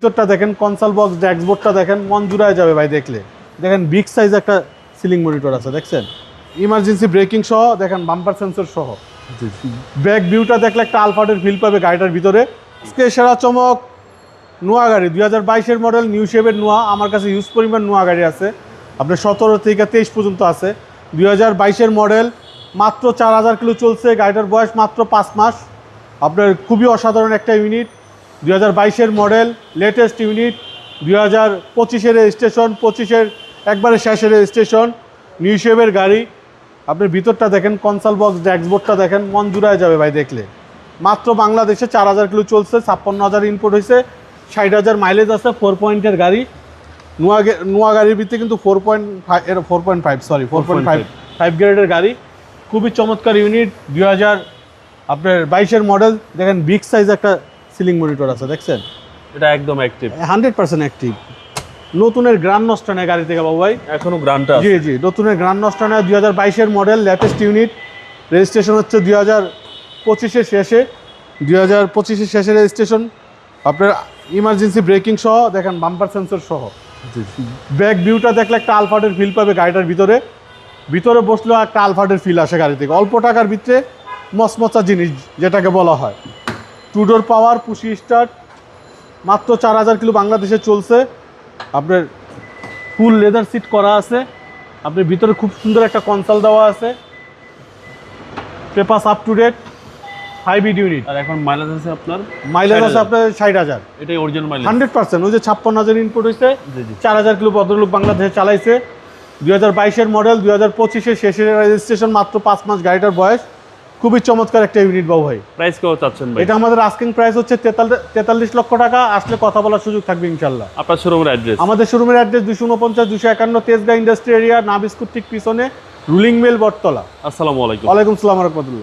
ভিতরটা দেখেন, console box, ড্যাশবোর্ডটা দেখেন, মন জুড়ায় যাবে ভাই দেখলে। দেখেন বিগ সাইজ একটা সিলিং মনিটর আছে, দেখছেন ইমার্জেন্সি ব্রেকিং সহ, দেখেন বাম্পার সেন্সর সহ। ব্যাক ভিউটা দেখলে একটা আলফাটের ফিল পাবে গাড়িটার ভিতরে। আজকে সেরা চমক নোয়া গাড়ি 2022-এর মডেল, নিউ শেপের নোয়া। আমার কাছে ইউজ পরিমাণ নোয়া গাড়ি আছে, আপনার 17 থেকে 23 পর্যন্ত আছে। 2022-এর মডেল, মাত্র 4000 কিলো চলছে, গাড়িটার বয়স মাত্র 5 মাস। আপনার খুবই অসাধারণ একটা ইউনিট, 2022-এর মডেল, লেটেস্ট ইউনিট, 2025-এর রেজিস্ট্রেশন, 25-এর একবারে শেষের রেজিস্ট্রেশন, নিউ শেপের গাড়ি। আপনার ভিতরটা দেখেন, কনসোল বক্স, ড্যাশবোর্ডটা দেখেন, মন জুড়ায় যাবে ভাই দেখলে। মাত্র বাংলাদেশে 4000 কিলো চলছে, 56,000 ইনপুট হয়েছে, 60,000 মাইলেজ আছে। 4 পয়েন্টের গাড়ি, নোয়া গাড়ির ভিতরে কিন্তু 4.5 গ্রেডের গাড়ি। খুবই চমৎকার ইউনিট। 2022-এর মডেল, দেখেন বিগ সাইজ একটা সিলিং মনিটর আছে, দেখছেন এটা একদম অ্যাক্টিভ, 100% অ্যাক্টিভ। নতুনের গ্রান্ড নষ্ট নেয় গাড়ি থেকে বাবু ভাই, এখনো গ্রান্টটা জি জি, নতুনের গ্রান্ড নষ্ট নেয়। 2022-এর মডেল, লেটেস্ট ইউনিট, রেজিস্ট্রেশন হচ্ছে 2025-এর শেষে, 2025-এর শেষে রেজিস্ট্রেশন। আপনার ইমার্জেন্সি ব্রেকিং সহ, দেখেন বাম্পার সেন্সর সহ। ব্যাক ভিউটা দেখলে একটা আলফাটের ফিল পাবে গাড়িটার ভিতরে। ভিতরে বসলেও একটা আলফাটের ফিল আসে গাড়ি থেকে। অল্প টাকার ভিতরে মচমচা জিনিস যেটাকে বলা হয়। টু ডোর পাওয়ার, পুশি স্টার্ট, মাত্র 4000 কিলো বাংলাদেশে চলছে। আপনার ফুল লেদার সিট করা আছে, আপনার ভিতরে খুব সুন্দর একটা কনসোল দেওয়া আছে, papers up to date, hybrid unit. আর এখন মাইলেজ আছে আপনার, মাইলেজ আছে আপনার 60,000, এটাই অরিজিনাল মাইলেজ 100%। ওই যে 56,000 ইনপুট হয়েছে, জি জি। 4000 কিলো ভদ্রলোক বাংলাদেশে চালাইছে। 2022-এর মডেল, 2025-এর শেষের রেজিস্ট্রেশন, মাত্র 5 মাস গাড়িটার বয়স। খুবই চমৎকার একটা ইউনিট বাবু ভাই। প্রাইস কত চাচ্ছেন ভাই? এটা আমাদের আস্কিং প্রাইস হচ্ছে 43 লক্ষ টাকা। আসলে কথা বলার সুযোগ থাকবে ইনশাল্লাহ। আপনার শোরুমের অ্যাড্রেস? আমাদের শোরুমের অ্যাড্রেস 249-251 তেজগাঁ ইন্ডাস্ট্রি এরিয়া, না বিস্কুট ঠিক পিছনে, রুলিং মিল, বটতলা। আসসালামু আলাইকুম। ওয়ালাইকুম আসসালাম রহমতুল্লাহ।